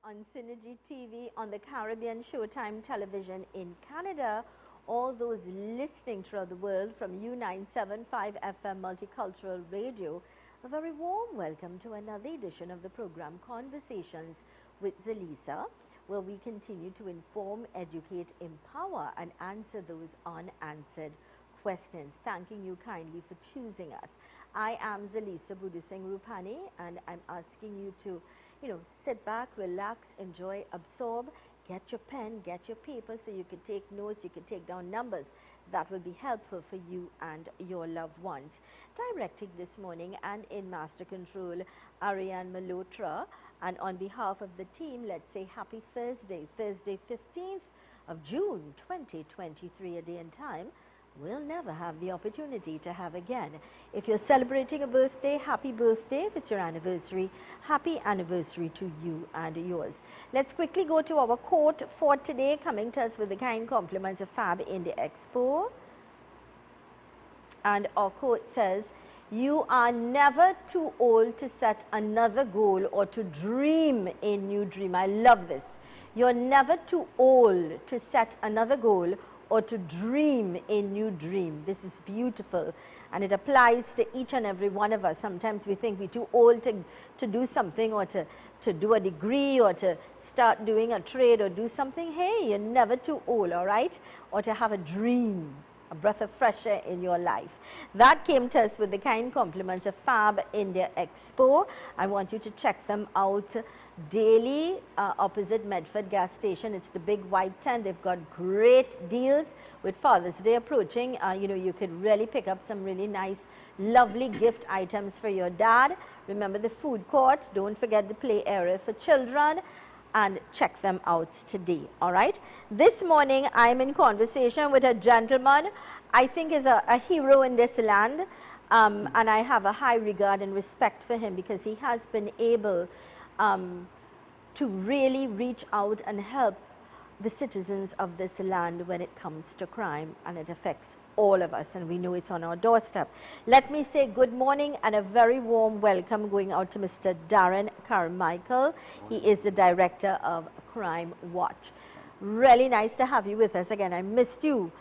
on Synergy TV, on the Caribbean Showtime Television in Canada, all those listening throughout the world from U975 FM Multicultural Radio, a very warm welcome to another edition of the program Conversations with Zelisa, where we continue to inform, educate, empower, and answer those unanswered questions. Thanking you kindly for choosing us. I am Zelisa Budusing Rupani, and I'm asking you to, sit back, relax, enjoy, absorb, get your pen, get your paper so you can take notes, you can take down numbers. That will be helpful for you and your loved ones. Directing this morning and in Master Control, Ariane Malhotra. And on behalf of the team, let's say happy Thursday, Thursday 15th of June 2023, a day and time we'll never have the opportunity to have again. If you're celebrating a birthday, happy birthday. If it's your anniversary, happy anniversary to you and yours. Let's quickly go to our quote for today, coming to us with the kind compliments of Fab India Expo. And our quote says, "You are never too old to set another goal or to dream a new dream." I love this. You're never too old to set another goal or to dream a new dream. This is beautiful, and it applies to each and every one of us. Sometimes we think we're too old to do something, or to do a degree, or to start doing a trade or do something. Hey, you're never too old, all right? Or to have a dream, a breath of fresh air in your life. That came to us with the kind compliments of Fab India Expo. I want you to check them out daily, opposite Medford gas station. It's the big white tent. They've got great deals with Father's Day approaching. You could really pick up some really nice, lovely gift items for your dad. Remember the food court. Don't forget the play area for children, and check them out today. All right. This morning, I'm in conversation with a gentleman I think is a hero in this land, and I have a high regard and respect for him because he has been able to really reach out and help the citizens of this land when it comes to crime, and it affects all of us, and we know it's on our doorstep. Let me say good morning and a very warm welcome going out to Mr. Darren Carmichael. He is the director of Crime Watch. Really nice to have you with us again. I missed you.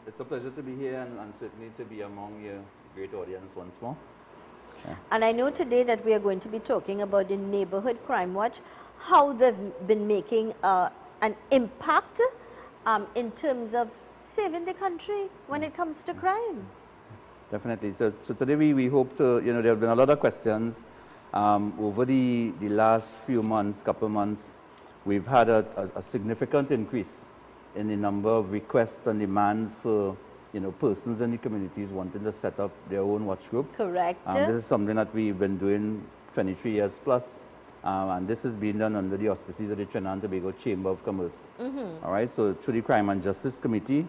It's a pleasure to be here, and certainly to be among your great audience once more. Yeah. And I know today that we are going to be talking about the Neighborhood Crime Watch, how they've been making an impact in terms of saving the country when it comes to crime. Definitely. So today we hope to, there have been a lot of questions over the last few months, couple months. We've had a significant increase in the number of requests and demands for persons in the communities wanting to set up their own watch group. Correct. This is something that we've been doing 23 years plus, and this has been done under the auspices of the Trinidad and Tobago Chamber of Commerce. All right, so through the Crime and Justice Committee,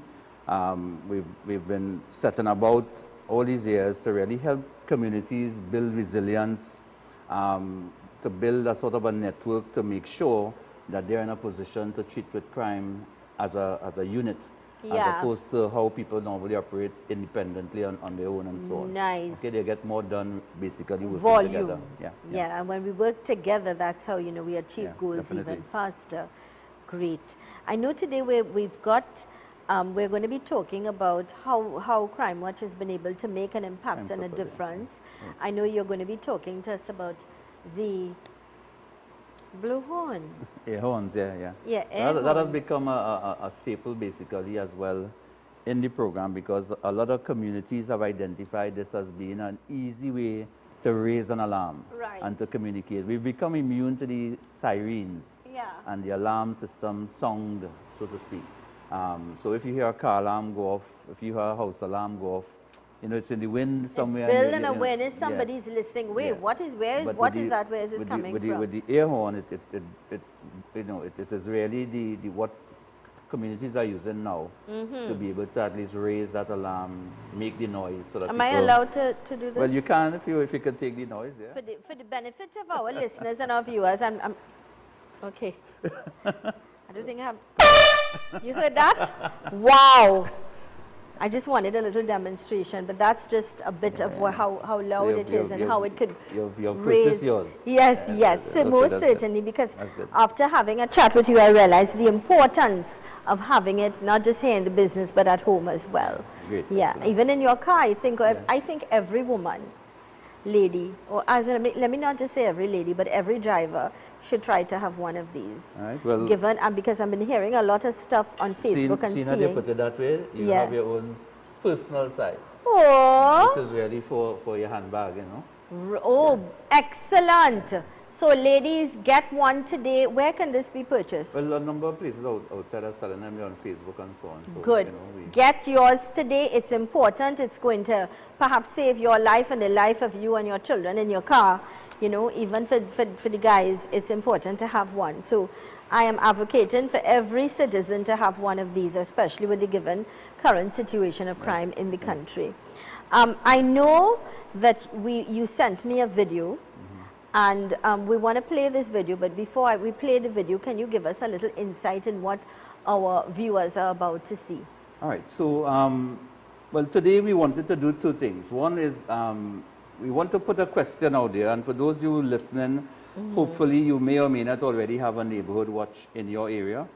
we've been setting about all these years to really help communities build resilience, to build a sort of a network to make sure that they're in a position to treat with crime as a unit. Yeah. As opposed to how people normally operate independently on their own and so on. Nice. Okay, they get more done basically working Volume. together. Yeah, and when we work together, that's how we achieve goals definitely. even faster. Great. I know today we're going to be talking about how Crime Watch has been able to make an impact and a difference. Yeah. I know you're going to be talking to us about the blue horn. Air horns, yeah. Yeah, that has become a staple basically as well in the program, because a lot of communities have identified this as being an easy way to raise an alarm and to communicate. We've become immune to the sirens and the alarm system sound, so to speak. So if you hear a car alarm go off, if you hear a house alarm go off, it's in the wind somewhere. Build an awareness, somebody's listening. Wait, what is that? Where is it coming from? With the air horn, it is really what communities are using now to be able to at least raise that alarm, make the noise. So that Am I allowed to do this? Well, you can if you can take the noise. Yeah. For the benefit of our listeners and our viewers, I'm okay. I don't think I have. You heard that? Wow. I just wanted a little demonstration, but that's just a bit of how loud it is and how it could you've raise. purchased yours. Yes, yes, so okay, most that's certainly, because good. after having a chat with you, I realized the importance of having it not just here in the business, but at home as well. Great. Yeah, Excellent. even in your car, I think every woman, lady, or let me not just say every lady, but every driver should try to have one of these. All right, well, given, and because I've been hearing a lot of stuff on Facebook and seeing how they put it that way, you have your own personal size. Oh, This is really for your handbag, you know. Oh, excellent. So ladies, get one today. Where can this be purchased? Well, a number of places outside are selling them on Facebook and so on. So, Good. You know, Get yours today. It's important. It's going to perhaps save your life and the life of you and your children in your car. You know, even for the guys, it's important to have one. So I am advocating for every citizen to have one of these, especially with the given current situation of crime in the country. I know that you sent me a video. And we want to play this video, but before we play the video, can you give us a little insight in what our viewers are about to see? All right. So, well, today we wanted to do two things. One is we want to put a question out there, and for those of you listening, hopefully you may or may not already have a neighborhood watch in your area.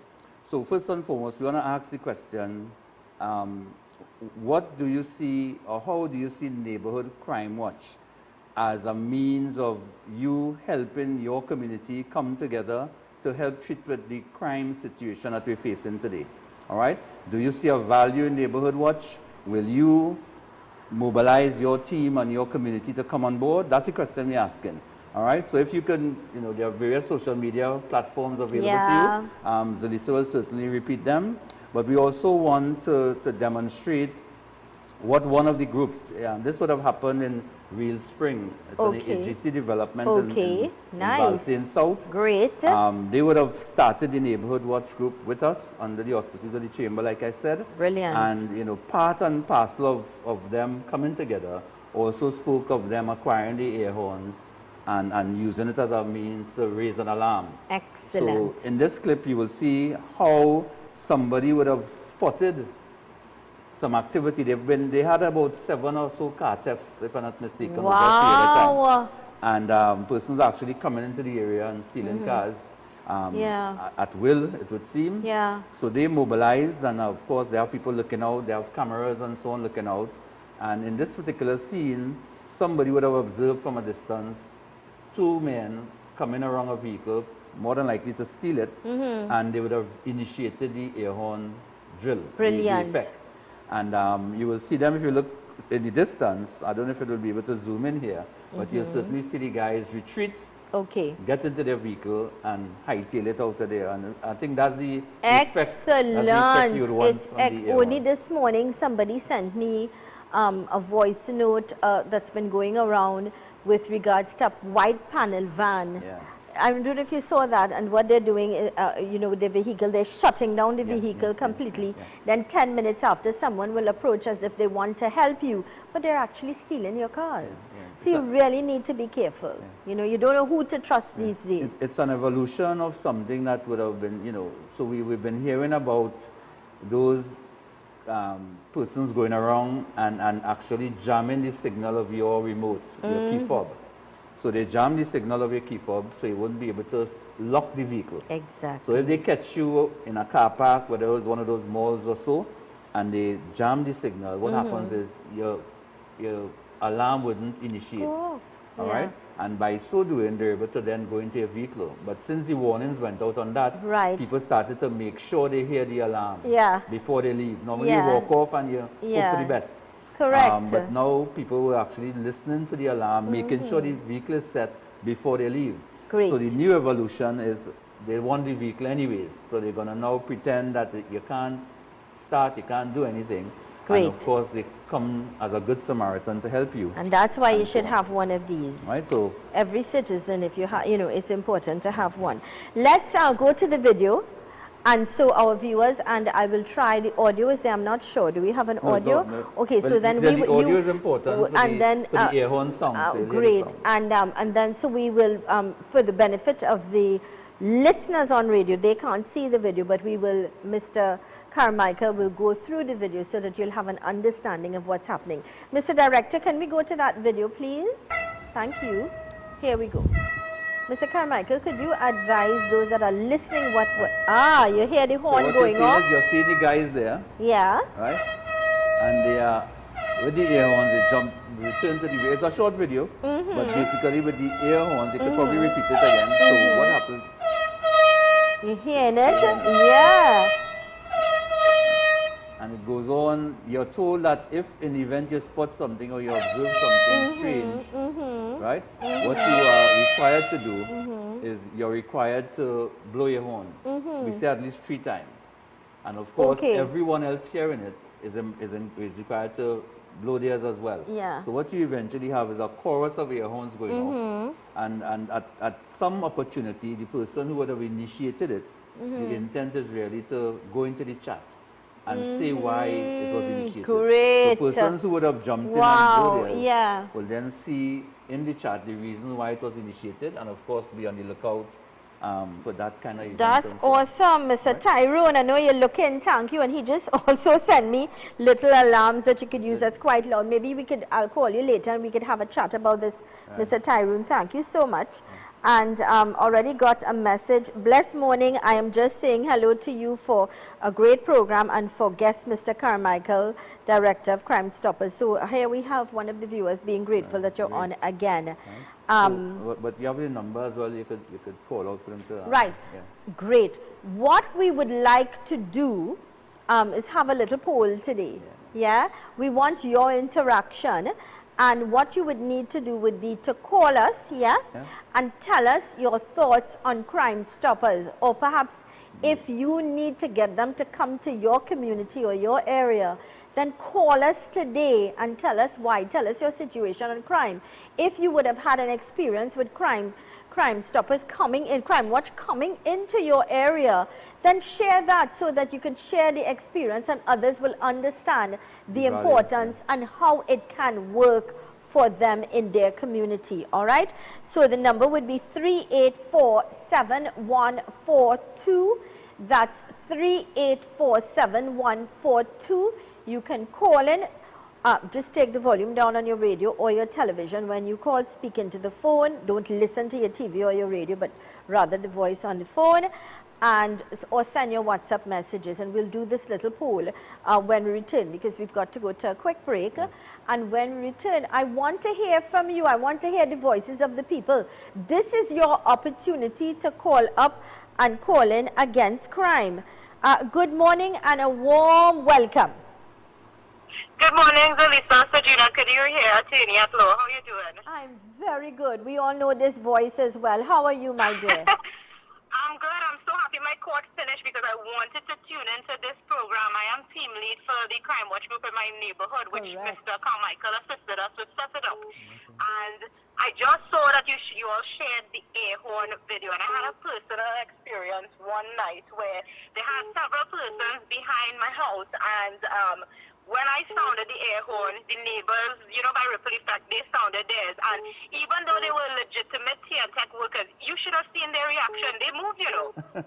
So first and foremost, we want to ask the question, what do you see, or how do you see neighborhood crime watch as a means of you helping your community come together to help treat with the crime situation that we're facing today? All right? Do you see a value in Neighborhood Watch? Will you mobilize your team and your community to come on board? That's the question we're asking. All right? So if you can, you know, there are various social media platforms available to you. Zelisa will certainly repeat them. But we also want to demonstrate what one of the groups, this would have happened in Real Spring. It's an AGC development in Balsane South. Great. They would have started the Neighborhood Watch group with us under the auspices of the Chamber, like I said. Brilliant. And, you know, part and parcel of them coming together also spoke of them acquiring the air horns and using it as a means to raise an alarm. Excellent. So in this clip, you will see how somebody would have spotted some activity. They had about 7 or so car thefts, if I'm not mistaken. Wow. And persons actually coming into the area and stealing cars at will, it would seem. Yeah. So they mobilized, and of course there are people looking out, they have cameras and so on looking out. And in this particular scene, somebody would have observed from a distance 2 men coming around a vehicle, more than likely to steal it, and they would have initiated the air horn drill. Brilliant. The effect. And you will see them if you look in the distance. I don't know if it will be able to zoom in here, but you'll certainly see the guys retreat, get into their vehicle, and hightail it out of there. And I think that's the effect, you would want from the air Only horn. this morning, somebody sent me a voice note that's been going around with regards to a white panel van. Yeah. I don't know if you saw that, and what they're doing, you know, with the vehicle, they're shutting down the vehicle completely. Then 10 minutes after, someone will approach as if they want to help you, but they're actually stealing your cars. So you really need to be careful. You know, you don't know who to trust these days. It's an evolution of something that would have been, you know, so we've been hearing about those persons going around and actually jamming the signal of your remote, your key fob. So they jam the signal of your key fob, so you wouldn't be able to lock the vehicle. Exactly. So if they catch you in a car park, whether it was one of those malls or so, and they jam the signal, what happens is your alarm wouldn't initiate. All right? And by so doing, they're able to then go into your vehicle. But since the warnings went out on that, people started to make sure they hear the alarm before they leave. Normally you walk off and you hope for the best. Correct. But now people were actually listening to the alarm, making sure the vehicle is set before they leave. Great. So the new evolution is they want the vehicle anyways. So they're going to now pretend that you can't start, you can't do anything. Great. And of course they come as a good Samaritan to help you. And that's why you should have one of these. Right. So every citizen, if you have, you know, it's important to have one. Let's go to the video. And so our viewers, and I will try the audio is there, I'm not sure. Do we have an audio? No. Okay, well, so then the audio is important for the air horn sound. Great. And then so we will, for the benefit of the listeners on radio, they can't see the video, but we will, Mr. Carmichael will go through the video so that you'll have an understanding of what's happening. Mr. Director, can we go to that video, please? Thank you. Here we go. Mr. Carmichael, could you advise those that are listening you hear the horn going off? You're seeing the guys there. Yeah. Right? And they are, with the air horns, they jump, return to the video. It's a short video, but basically with the air horns, they could probably repeat it again. So what happens? You hearing it? Yeah. And it goes on. You're told that if in the event you spot something or you observe something strange, right? What you are required to do is you're required to blow your horn. We say at least 3 times. And of course, everyone else hearing it is required to blow theirs as well. Yeah. So what you eventually have is a chorus of air horns going off. And at some opportunity, the person who would have initiated it, the intent is really to go into the chat and say why it was initiated. Great. So persons who would have jumped in and blow theirs yeah, will then see in the chat the reason why it was initiated, and of course be on the lookout for that kind of event. That's awesome, Mr. Tyrone. I know you're looking, thank you. And he just also sent me little alarms that you could use. That's quite loud. Maybe I'll call you later and we could have a chat about this, Mr. Tyrone. Thank you so much. And already got a message. Blessed morning. I am just saying hello to you for a great program and for guest Mr. Carmichael, Director of Crime Stoppers. So here we have one of the viewers being grateful that you're on again. But you have the number as well. You could call out for them to. Right. Yeah. Great. What we would like to do is have a little poll today. Yeah. We want your interaction. And what you would need to do would be to call us, and tell us your thoughts on Crime Stoppers. Or perhaps if you need to get them to come to your community or your area, then call us today and tell us why. Tell us your situation on crime. If you would have had an experience with Crime Stoppers coming in, Crime Watch coming into your area, then share that so that you can share the experience and others will understand the importance and how it can work for them in their community. All right. So the number would be 384-7142. That's 384-7142. You can call in. Just take the volume down on your radio or your television. When you call, speak into the phone. Don't listen to your TV or your radio, but rather the voice on the phone. Or send your WhatsApp messages, and we'll do this little poll when we return, because we've got to go to a quick break. And when we return, I want to hear from you. I want to hear the voices of the people. This is your opportunity to call up and call in against crime. Good morning and a warm welcome. Good morning, Zelisa. Sajina Kadir here, attorney at law. How are you doing? I'm very good. We all know this voice as well. How are you, my dear? I'm good. I'm so happy my court finished because I wanted to tune into this program. I am team lead for the Crime Watch group in my neighborhood, which Mr. Carmichael assisted us with setting up. And I just saw that you all shared the air horn video, and I had a personal experience one night where they had several persons behind my house, and when I sounded the air horn, the neighbors, by ripple effect, they sounded theirs. And even though they were legitimate tech workers, you should have seen their reaction. They moved,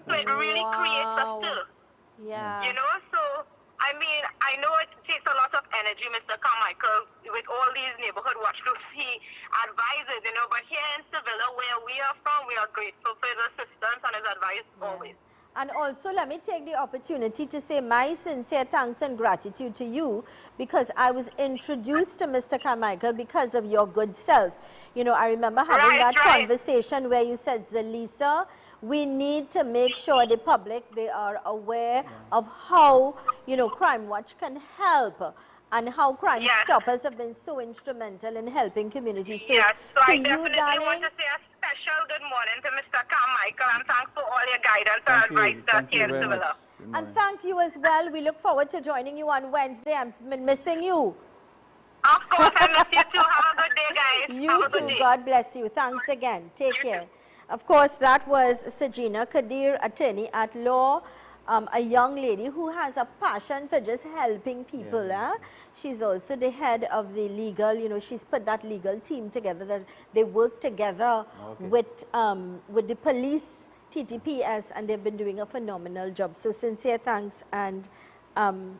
So it really creates a stir. Yeah. So, I mean, I know it takes a lot of energy, Mr. Carmichael, with all these neighborhood watch groups he advises, but here in Sevilla, where we are from, we are grateful for his assistance and his advice always. And also, let me take the opportunity to say my sincere thanks and gratitude to you, because I was introduced to Mr. Carmichael because of your good self. I remember having that conversation where you said, Zelisa, we need to make sure the public, they are aware of how, Crime Watch can help and how Crime Stoppers have been so instrumental in helping communities. So, so I definitely darling, want to say a special good morning to Mr. Carmichael, and thanks for all your guidance and advice here in Sevilla. And thank you as well. We look forward to joining you on Wednesday. I'm missing you. Of course, I miss you too. Have a good day, guys. You too. God bless you. Thanks again. Take care. Of course, that was Sajina Kadir, attorney at law, a young lady who has a passion for just helping people. She's also the head of the legal, she's put that legal team together, that they work together with the police TTPS, and they've been doing a phenomenal job. So sincere thanks. And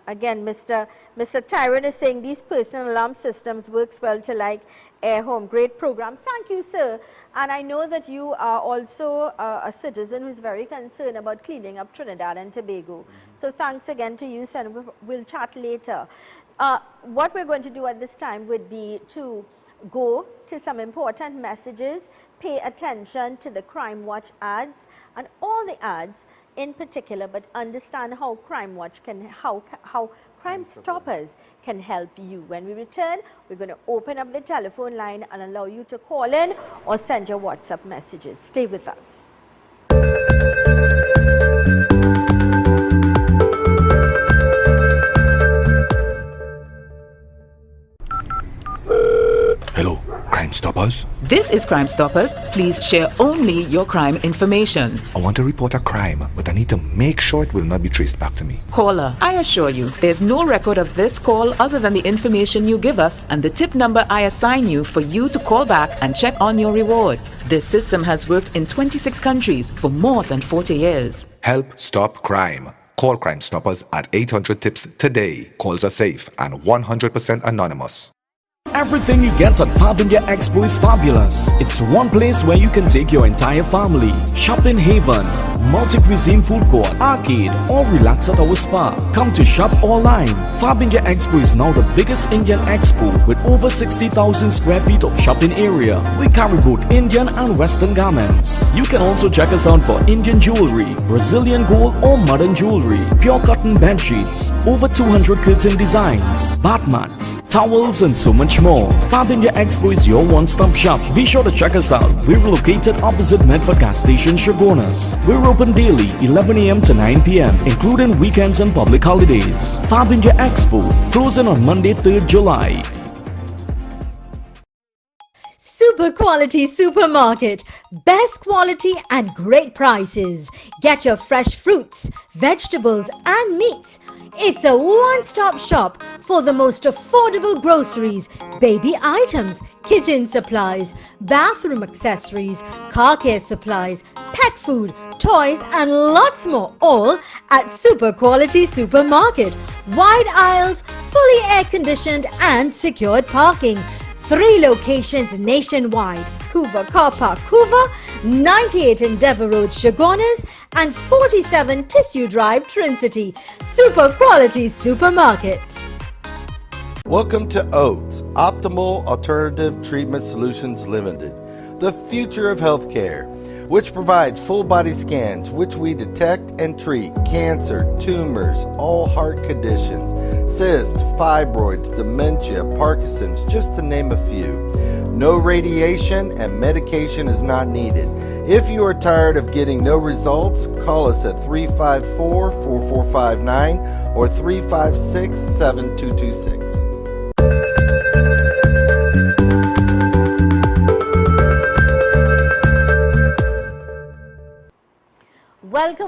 again, Mr. Tyron is saying these personal alarm systems works well to like air home. Great program. Thank you, sir. And I know that you are also a citizen who's very concerned about cleaning up Trinidad and Tobago. So thanks again to you, sir. We'll chat later. What we're going to do at this time would be to go to some important messages, pay attention to the Crime Watch ads and all the ads in particular, but understand how Crime Watch can, how Crime Stoppers can help you. When we return, we're going to open up the telephone line and allow you to call in or send your WhatsApp messages. Stay with us. Hello, Crime Stoppers? This is Crime Stoppers. Please share only your crime information. I want to report a crime, but I need to make sure it will not be traced back to me. Caller, I assure you, there's no record of this call other than the information you give us and the tip number I assign you for you to call back and check on your reward. This system has worked in 26 countries for more than 40 years. Help stop crime. Call Crime Stoppers at 800-TIPS today. Calls are safe and 100% anonymous. Everything you get at Fabinga Expo is fabulous. It's one place where you can take your entire family. Shopping haven, multi-cuisine food court, arcade, or relax at our spa. Come to shop online. Fabinga Expo is now the biggest Indian expo with over 60,000 square feet of shopping area. We carry both Indian and Western garments. You can also check us out for Indian jewelry, Brazilian gold or modern jewelry, pure cotton bed sheets, over 200 curtain designs, bath mats, towels and so much more. Fabinga Expo is your one-stop shop. Be sure to check us out. We're located opposite Medford Gas Station, Shogunas. We're open daily, 11 a.m. to 9 p.m., including weekends and public holidays. Fabinga Expo, closing on Monday, 3rd July. Super quality supermarket, best quality and great prices. Get your fresh fruits, vegetables and meats. It's a one-stop shop for the most affordable groceries, baby items, kitchen supplies, bathroom accessories, car care supplies, pet food, toys and lots more, all at Super Quality Supermarket. Wide aisles, fully air-conditioned and secured parking. 3 locations nationwide: Couva Car Park, Couva, 98 Endeavour Road, Shogunas, and 47 Tissue Drive, Trin-City. Super Quality Supermarket. Welcome to OATS, Optimal Alternative Treatment Solutions Limited, the future of healthcare, which provides full body scans which we detect and treat cancer, tumors, all heart conditions, cysts, fibroids, dementia, Parkinson's, just to name a few. No radiation and medication is not needed. If you are tired of getting no results, call us at 354-4459 or 356-7226.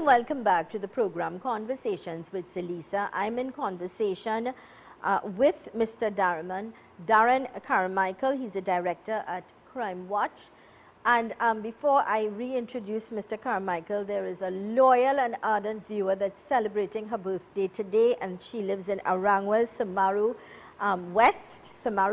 Welcome back to the program Conversations with Zelisa. I'm in conversation with Mr. Darren Carmichael. He's a director at Crime Watch. And before I reintroduce Mr. Carmichael, there is a loyal and ardent viewer that's celebrating her birthday today, and she lives in Arangwa, Samaru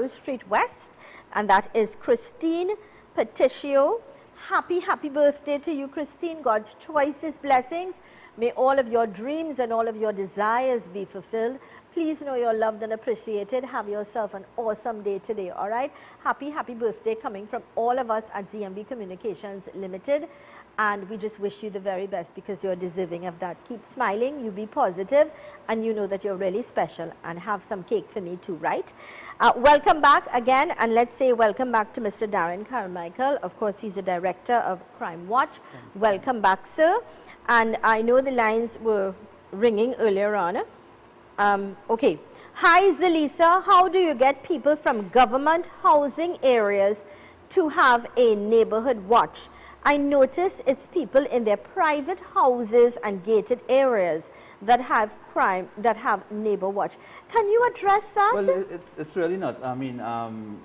Street West, and that is Christine Peticio. Happy birthday to you, Christine. God's choicest blessings. May all of your dreams and all of your desires be fulfilled. Please know you're loved and appreciated. Have yourself an awesome day today, all right? Happy birthday coming from all of us at ZMB Communications Limited. And we just wish you the very best because you're deserving of that. Keep smiling, you be positive, and you know that you're really special. And have some cake for me too, right? Welcome back again, and let's say welcome back to Mr. Darren Carmichael. Of course, he's a director of Crime Watch. Welcome back, sir. And I know the lines were ringing earlier on. Okay. Hi, Zelisa. How do you get people from government housing areas to have a neighborhood watch? I notice it's people in their private houses and gated areas that have crime, that have neighbor watch. Can you address that? Well, it's really not. I mean,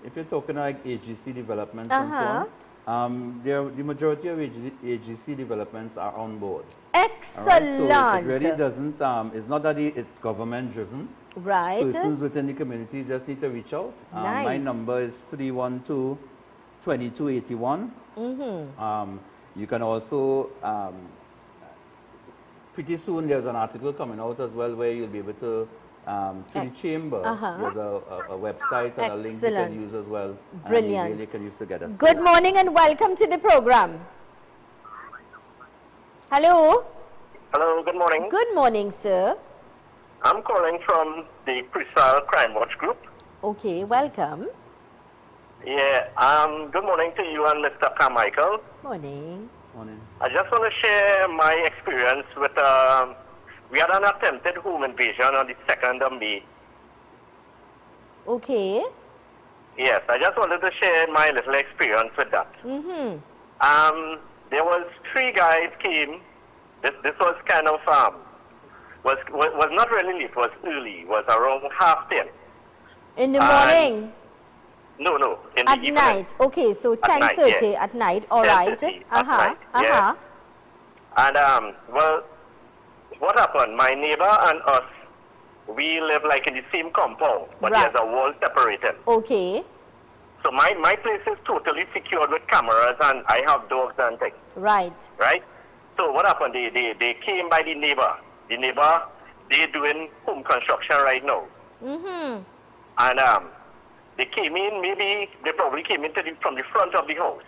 if you're talking like AGC developments and so on, The majority of AGC developments are on board. Excellent. All right, so it really doesn't, it's not that it's government driven. Right. Persons within the community just need to reach out. Nice. My number is 312-2281. You can also, pretty soon there's an article coming out as well where you'll be able to the chamber. There's a website and a link you can use as well. Brilliant. And you really can use to get us. Good morning and welcome to the program. Hello. Hello, good morning. Good morning, sir. I'm calling from the Cristal Crime Watch group. Okay, welcome. Yeah, good morning to you and Mr. Carmichael. Morning. Morning. I just want to share my experience with, we had an attempted home invasion on the 2nd of May. Okay. Yes, I just wanted to share my little experience with that. There was 3 guys came. This was kind of, was not really late, was early, was around 10:30. In the morning? No, in at the evening. night. Okay, so 10:30 at night. All right. 10:30 at night, yeah. And, well, what happened? My neighbor and us, we live like in the same compound, but Right. there's a wall separated. Okay. So my place is totally secured with cameras, and I have dogs and things. Right. Right? So what happened? They came by the neighbor. The neighbor, they're doing home construction right now. And they came in, maybe they probably came in from the front of the house.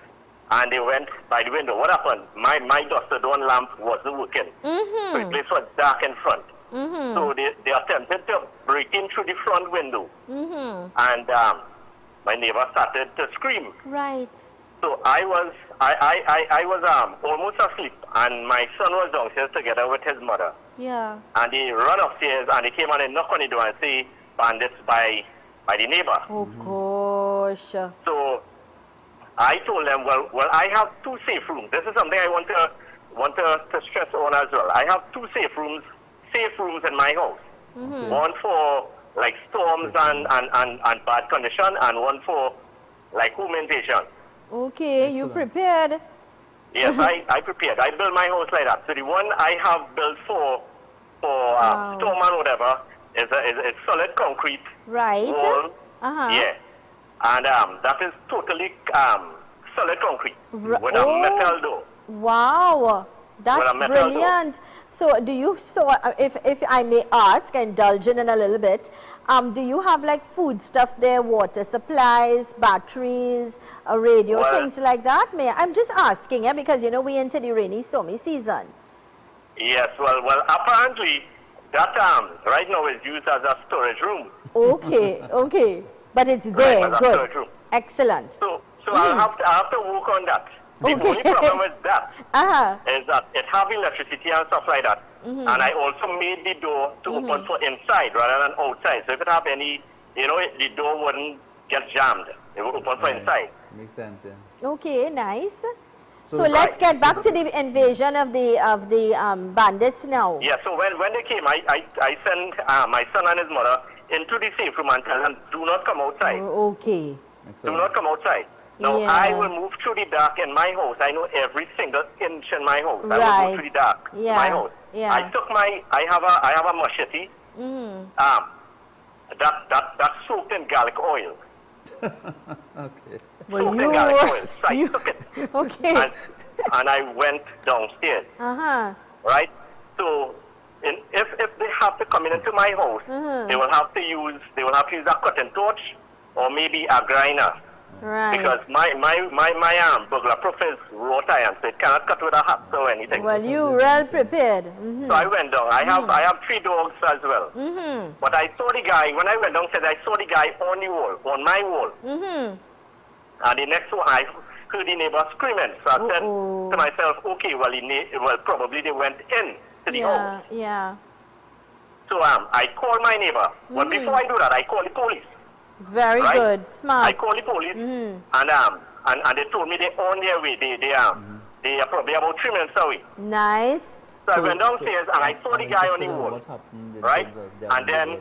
And they went by the window. What happened? My duster door lamp wasn't working. So the place was dark in front. So they attempted to break in through the front window. And my neighbor started to scream. Right. So I was almost asleep, and my son was downstairs together with his mother. Yeah. And they run upstairs, and they came and they knock on the door and say, bandits by the neighbor. Oh gosh. So I told them, well, I have 2 safe rooms. This is something I want to stress on as well. I have 2 safe rooms in my house. One for like storms and bad condition, and one for like home invasion. Okay, you prepared. Yes, I prepared. I built my house like that. So the one I have built for storm and whatever is solid concrete. Right. Wall. Yeah. And that is totally solid concrete with a metal door. Wow, that's brilliant. So do you store, if I may ask, indulge in a little bit, do you have like food stuff there, water supplies, batteries, a radio, things like that? I'm just asking, because you know we into the rainy, stormy season. Yes, well, apparently that right now is used as a storage room. Okay, okay, but it's there. Right, good, excellent. So I'll have to work on that. The only problem with that is that it has electricity and stuff like that. And I also made the door to open for inside rather than outside. So if it have any, the door wouldn't get jammed. It would open for inside. Makes sense, yeah. Okay, nice. So let's get back to the invasion of the bandits now. Yeah, so when they came, I sent my son and his mother into the safe room and tell them, do not come outside. Okay. Do not come outside. Now, I will move through the dark in my house. I know every single inch in my house. I will go through the dark in my house. Yeah. I have a machete. That soaked in garlic oil. Okay. Well, soaked in garlic oil. So I took it. Okay. And I went downstairs. Right? So if they have to come into my house, they will have to use a cotton torch or maybe a grinder. Right. Because my burglar proof is wrought iron, so it cannot cut with a hacksaw or anything. Well, you well prepared. So I went down. I have 3 dogs as well. But I saw the guy, when I went downstairs, I saw the guy on the wall, on my wall. And the next one, I heard the neighbor screaming. So I said to myself, okay, well, probably they went in to the house. Yeah. So I called my neighbor. But before I do that, I called the police. Very good, smart. I called the police, and they told me they're on their way. They are probably about 3 minutes away. Nice. So I went downstairs and I saw the guy on the wall, right? And then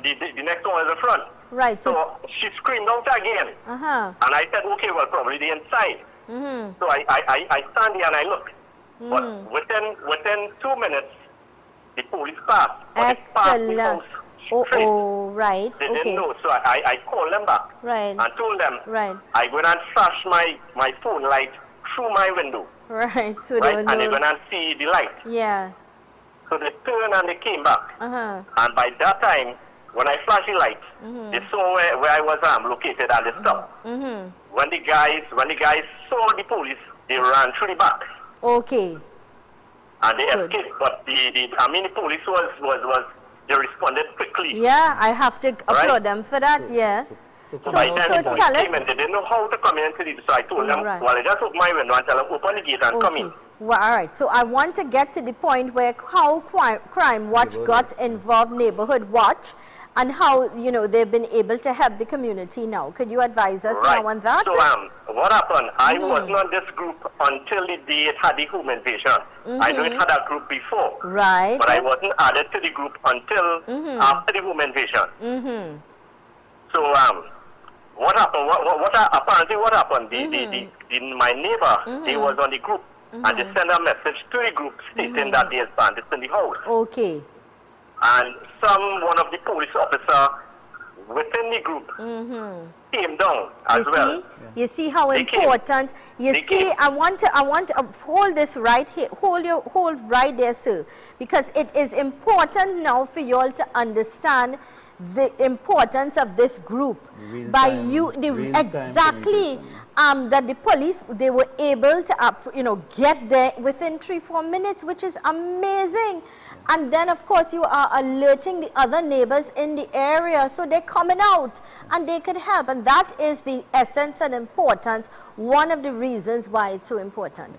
the next one is the front. Right. So she screamed out again. Uh-huh. And I said, okay, well, probably the inside. Mm-hmm. So I stand there and I look. But within 2 minutes, the police passed. But they passed the house straight. Oh, right. They okay. didn't know. So I called them back. Right. And told them, right. I went and flashed my phone light through my window. Right. So right? And they went and see the light. Yeah. So they turned and they came back. Uh-huh. And by that time, when I flashed the light, they saw where I was located and they stopped. When the guys saw the police, they ran through the back. Okay. And they escaped. But the police they responded quickly. Yeah, I have to applaud them for that. Yeah. So by then the police tell us. came in. They didn't know how to come in into the. So I told them, well, I just open my window and tell them open the gate and come in. Well, all right. So I want to get to the point where how Crime Watch got involved, Neighborhood Watch, and how, you know, they've been able to help the community now. Could you advise us now on that? So what happened? I wasn't on this group until the day it had the home invasion. I know it had a group before. Right. But I wasn't added to the group until after the home invasion. So what happened? Apparently what happened? My neighbor, he was on the group, and they sent a message to the group stating that there's bandits in the house. Okay. And one of the police officer within the group came down as well. You see how important. I want to hold this right here. Hold right there, sir, because it is important now for you all to understand the importance of this group that the police, they were able to get there within 3-4 minutes, which is amazing. And then of course you are alerting the other neighbors in the area, so they're coming out and they could help, and that is the essence and importance, one of the reasons why it's so important.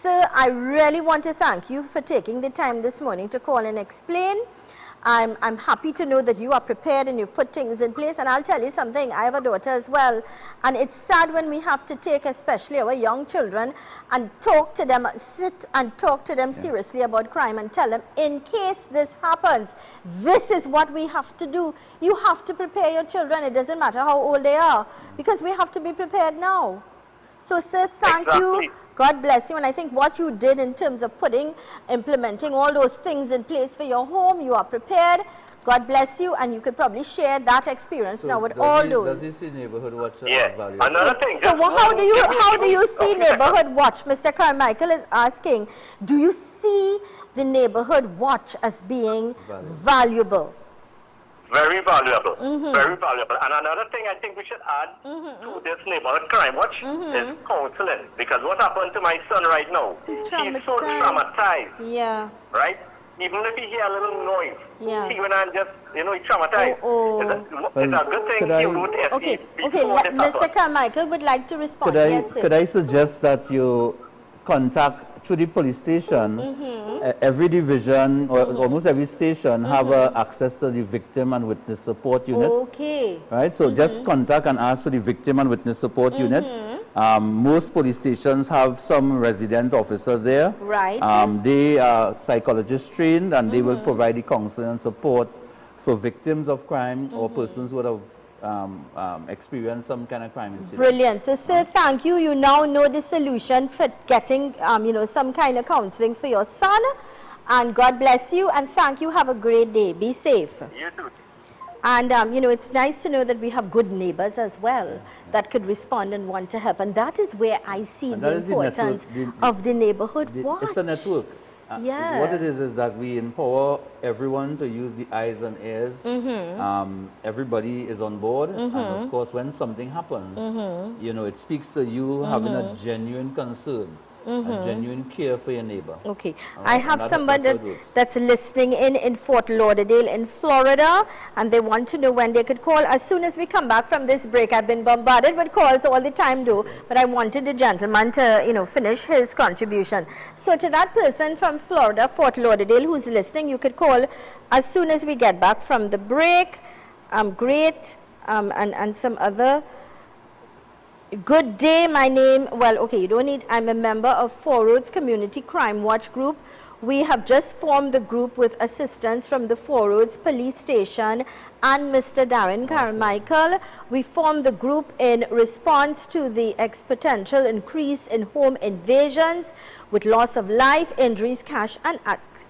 Sir, I really want to thank you for taking the time this morning to call and explain. I'm happy to know that you are prepared and you've put things in place. And I'll tell you something, I have a daughter as well. And it's sad when we have to take especially our young children and talk to them, sit and talk to them seriously about crime and tell them, in case this happens, this is what we have to do. You have to prepare your children. It doesn't matter how old they are, because we have to be prepared now. So, sir, thank you. God bless you. And I think what you did in terms of implementing all those things in place for your home, you are prepared. God bless you. And you could probably share that experience now with all those. Does this see Neighborhood Watch value? Another thing. So how do you see Neighborhood Watch? Mr. Carmichael is asking, do you see the Neighborhood Watch as being valuable? Very valuable. Very valuable. And another thing I think we should add to this Neighborhood Crime Watch is counseling. Because what happened to my son right now, he's so traumatized. Yeah. Right? Even if he hear a little noise, he went and just, he's traumatized. It's a good thing he wrote Okay, Mr. Carmichael would like to respond. Could I suggest that you contact through the police station, every division or almost every station have access to the victim and witness support unit. Okay. Right, so just contact and ask for the victim and witness support unit. Most police stations have some resident officer there. Right. They are psychologist trained, and they will provide the counseling and support for victims of crime or persons who have experience some kind of crime incident. Brilliant. So, sir, thank you. You now know the solution for getting, some kind of counseling for your son. And God bless you. And thank you. Have a great day. Be safe. You too. And, it's nice to know that we have good neighbors as well that could respond and want to help. And that is where I see the importance of the Neighborhood Watch. It's a network. What it is that we empower everyone to use the eyes and ears. Everybody is on board, and of course, when something happens, it speaks to you having a genuine concern, a genuine care for your neighbor. Okay, I have somebody that's listening in Fort Lauderdale in Florida, and they want to know when they could call. As soon as we come back from this break, I've been bombarded with calls all the time though, but I wanted the gentleman to, finish his contribution. So to that person from Florida, Fort Lauderdale, who's listening, you could call as soon as we get back from the break. Great, and some other. Good day, my name, you don't need, I'm a member of Four Roads Community Crime Watch Group. We have just formed the group with assistance from the Four Roads Police Station and Mr. Darren Carmichael. We formed the group in response to the exponential increase in home invasions with loss of life, injuries, cash and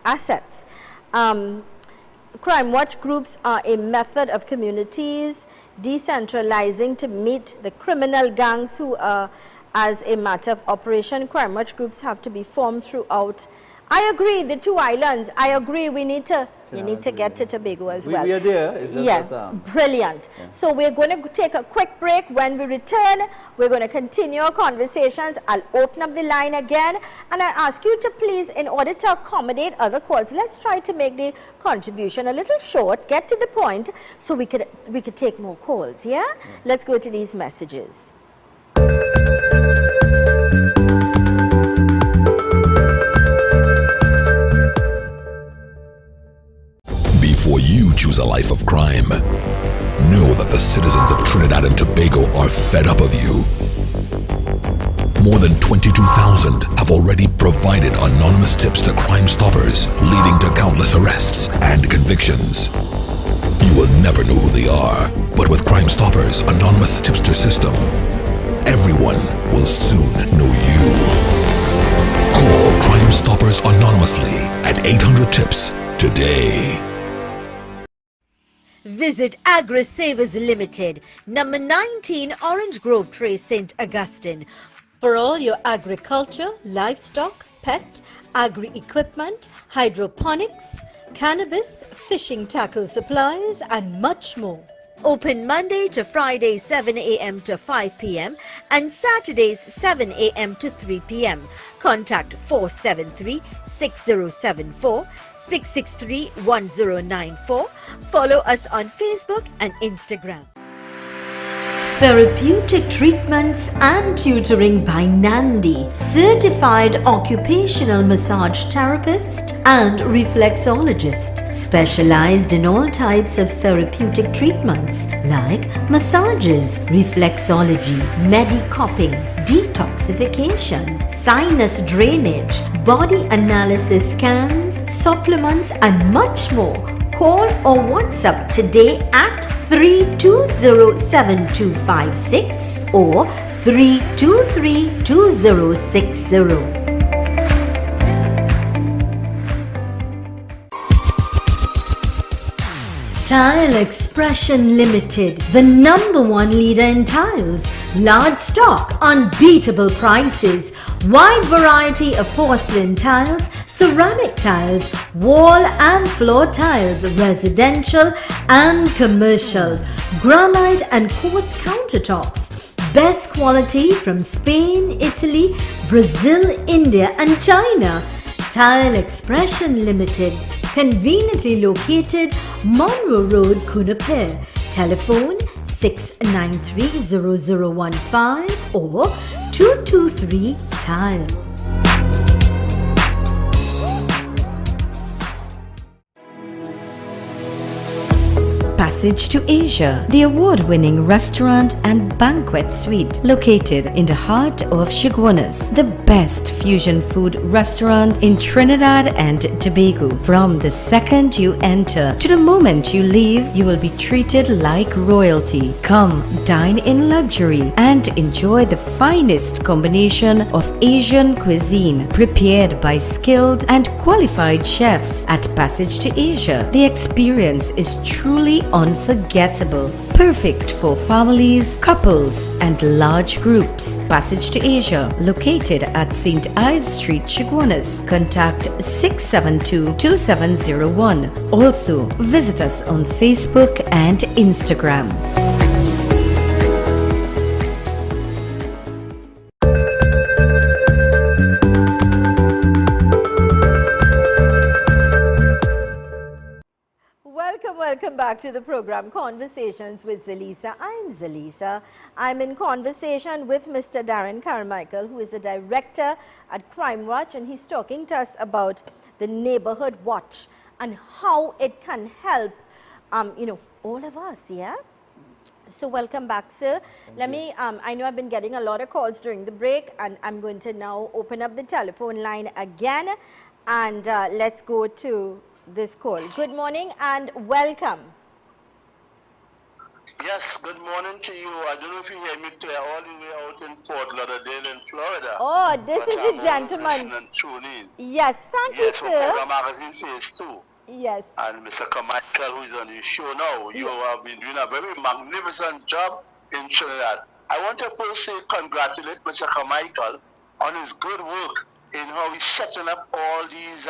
assets. Crime watch groups are a method of communities decentralizing to meet the criminal gangs who are, as a matter of operation, crime watch groups have to be formed throughout. I agree, the two islands, I agree, we need to get to Tobago as well. We are there. It's just yeah, that, brilliant. Yeah. So we're going to take a quick break. When we return, we're going to continue our conversations. I'll open up the line again, and I ask you to please, in order to accommodate other calls, let's try to make the contribution a little short, get to the point, so we could take more calls, yeah? Let's go to these messages. Before you choose a life of crime, know that the citizens of Trinidad and Tobago are fed up of you. More than 22,000 have already provided anonymous tips to Crime Stoppers, leading to countless arrests and convictions. You will never know who they are, but with Crime Stoppers' anonymous tipster system, everyone will soon know you. Call Crime Stoppers anonymously at 800-TIPS today. Visit Agri Savers Limited, number 19 Orange Grove Trace, St. Augustine, for all your agriculture, livestock, pet, agri-equipment, hydroponics, cannabis, fishing tackle supplies, and much more. Open Monday to Friday 7 a.m. to 5 p.m. and Saturdays 7 a.m. to 3 p.m. Contact 473-6074, 663-1094. Follow us on Facebook and Instagram. Therapeutic treatments and tutoring by Nandi, certified occupational massage therapist and reflexologist, specialized in all types of therapeutic treatments like massages, reflexology, medicopping, detoxification, sinus drainage, body analysis scans, supplements and much more. Call or WhatsApp today at 320-7256 or 323-2060. Tile Expression Limited, the #1 leader in tiles. Large stock, unbeatable prices, wide variety of porcelain tiles, ceramic tiles, wall and floor tiles, residential and commercial, granite and quartz countertops. Best quality from Spain, Italy, Brazil, India and China. Tile Expression Limited, conveniently located Monroe Road, Kunapir. Telephone 693-0015 or 223-TILE. Passage to Asia, the award-winning restaurant and banquet suite located in the heart of Chaguanas, the best fusion food restaurant in Trinidad and Tobago. From the second you enter to the moment you leave, you will be treated like royalty. Come dine in luxury and enjoy the finest combination of Asian cuisine prepared by skilled and qualified chefs at Passage to Asia. The experience is truly unforgettable, perfect for families, couples, and large groups. Passage to Asia, located at St. Ives Street, Chaguanas. Contact 672-2701. Also, visit us on Facebook and Instagram. Welcome back to the program Conversations with Zelisa. I'm Zelisa. I'm in conversation with Mr. Darren Carmichael, who is the director at Crime Watch, and he's talking to us about the Neighborhood Watch and how it can help, all of us, yeah? So welcome back, sir. Let me, I know I've been getting a lot of calls during the break, and I'm going to now open up the telephone line again. And let's go to this call. Good morning and welcome. Yes, good morning to you. I don't know if you hear me clear, all the way out in Fort Lauderdale in Florida. Oh, this is the gentleman. Yes, thank you, sir. Yes, for Magazine Phase 2. Yes. And Mr. Carmichael, who is on the show now, you have been doing a very magnificent job in Trinidad. I want to first say congratulate Mr. Carmichael on his good work in how he's setting up all these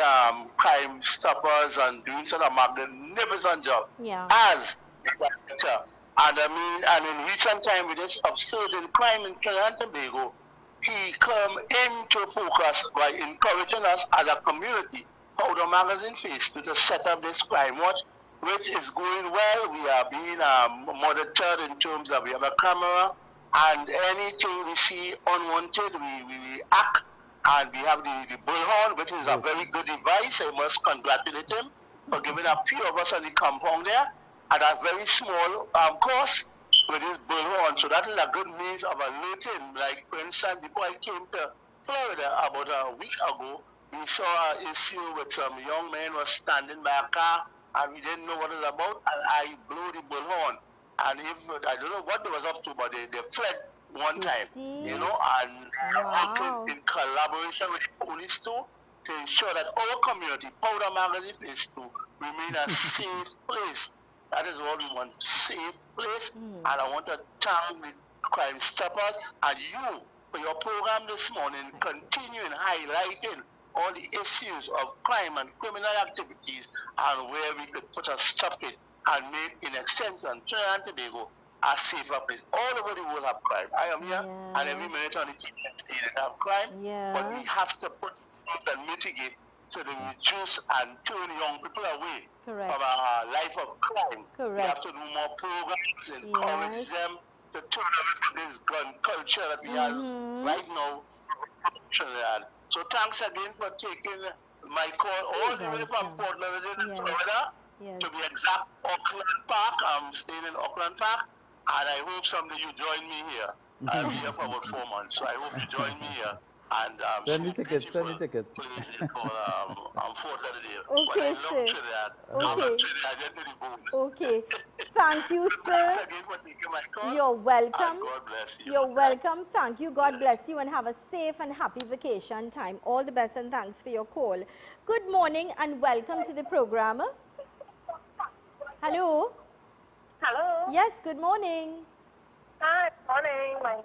crime stoppers and doing such a magnificent job as a director. And I mean, and in recent time with this upsurging crime in Trinidad and Tobago, he come into focus by encouraging us as a community, Powder Magazine Phase 2, to set up this crime watch, which is going well. We are being monitored in terms of we have a camera, and anything we see unwanted, we act. And we have the bullhorn, which is a very good device. I must congratulate him for giving a few of us on the compound there at a very small cost with this bullhorn. So that is a good means of alerting. Like, for instance, before I came to Florida about a week ago, we saw an issue with some young men was standing by a car and we didn't know what it was about, and I blew the bullhorn. And if I don't know what they was up to, but they fled one time, you know, and working in collaboration with the police too to ensure that our community, Powder Magazine Phase 2, remain a safe place. That is what we want, safe place. And I want to thank the Crime Stoppers and you for your program this morning, continuing highlighting all the issues of crime and criminal activities and where we could put a stop it and make, in extension, Trinidad and Tobago a safer place. All over the world have crime. I am here, and every minute on the TV they have crime, but we have to put and mitigate so they reduce and turn young people away from a life of crime. We have to do more programs, encourage them to turn away from this gun culture that we have right now. So thanks again for taking my call all the way from Fort Lauderdale in Florida. To be exact, Auckland Park. I'm staying in Auckland Park, and I hope someday you join me here. I'll be here for about 4 months, so I hope you join me here. And send me ticket. Place called Fort Lauderdale. Okay, but I love Trinidad. Okay. I love Trinidad to the bone. Okay. Thank you, sir. Thanks again for taking my call. You're welcome. And God bless you. You're welcome. Thank you. God bless you and have a safe and happy vacation time. All the best and thanks for your call. Good morning and welcome to the program. Hello. Hello. Yes, good morning. Hi, morning.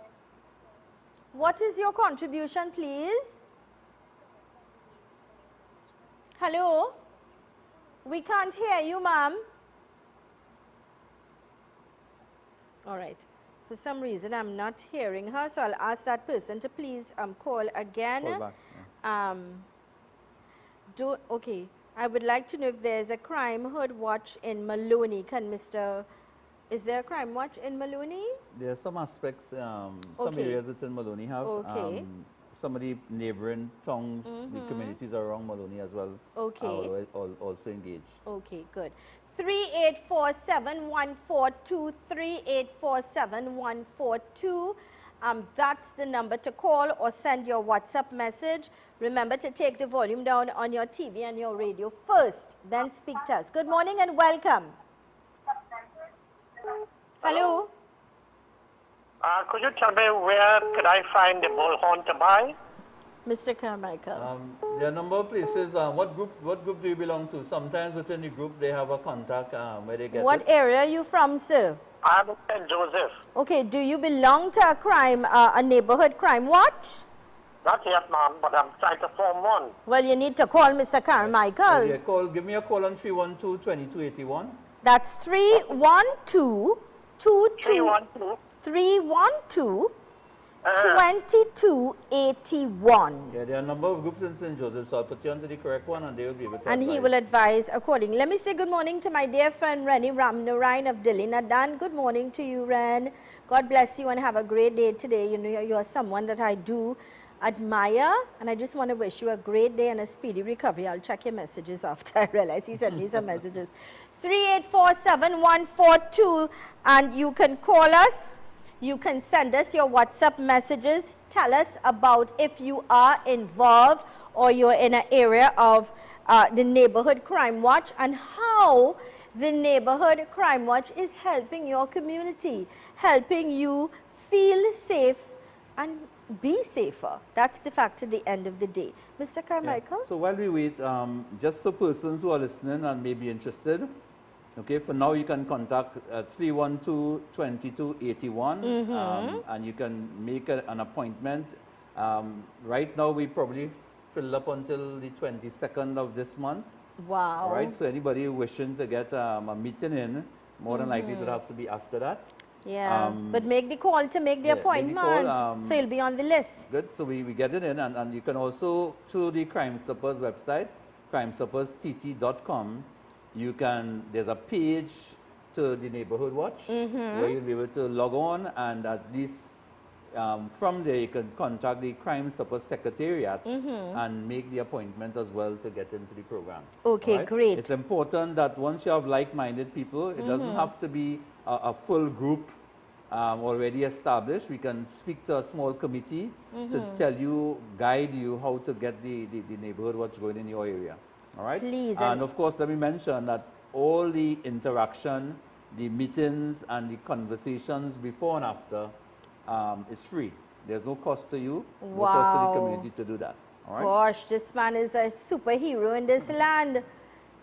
What is your contribution, please? Hello? We can't hear you, ma'am. All right. For some reason, I'm not hearing her, so I'll ask that person to please call again. Call back. Okay. I would like to know if there's a crime hood watch in Maloney. Is there a crime watch in Maloney? There are some aspects, some areas within Maloney have. Some of the neighboring towns, the communities around Maloney as well are also engaged. Okay, good. 3847142, 3847142. That's the number to call or send your WhatsApp message. Remember to take the volume down on your TV and your radio first, then speak to us. Good morning and welcome. Hello? Could you tell me where could I find the bullhorn to buy? Mr. Carmichael. There are a number of places. What group do you belong to? Sometimes within the group they have a contact where they get What area are you from, sir? I'm in St. Joseph. Okay, do you belong to a neighborhood crime watch? Not yet, ma'am, but I'm trying to form one. Well, you need to call Mr. Carmichael. Okay, give me a call on 312-2281. That's 312-2281. Yeah, there are a number of groups in St. Joseph, so I'll put you onto the correct one and they will be able to And advise. he will advise accordingly. Let me say good morning to my dear friend Rennie Ramnarain of Dilinadan. Good morning to you, Ren. God bless you and have a great day today. You know, you are someone that I do admire, and I just want to wish you a great day and a speedy recovery. I'll check your messages after I realize he sent me some messages. 3847142, and you can call us. You can send us your WhatsApp messages. Tell us about if you are involved or you're in an area of the Neighborhood Crime Watch, and how the Neighborhood Crime Watch is helping your community, helping you feel safe and be safer. That's the fact at the end of the day. Mr. Carmichael? Yeah. So while we wait, just for persons who are listening and may be interested, okay, for now you can contact 312-2281 and you can make an appointment. Right now we probably fill up until the 22nd of this month. Wow. All right, so anybody wishing to get a meeting in, more than likely it will have to be after that. Yeah, but make the call to make the appointment, so you'll be on the list. Good, so we get it in, and you can also, through the Crime Stoppers website, crimestopperstt.com, there's a page to the Neighborhood Watch, where you'll be able to log on, and at least from there you can contact the Crime Stoppers Secretariat and make the appointment as well to get into the program. Okay, right? great. It's important that once you have like-minded people, it doesn't have to be a full group already established. We can speak to a small committee to tell you, guide you how to get the Neighborhood Watch going in your area. All right? Please. And of course, let me mention that all the interaction, the meetings and the conversations before and after is free. There's no cost to you, no cost to the community to do that. All right? Gosh, this man is a superhero in this land.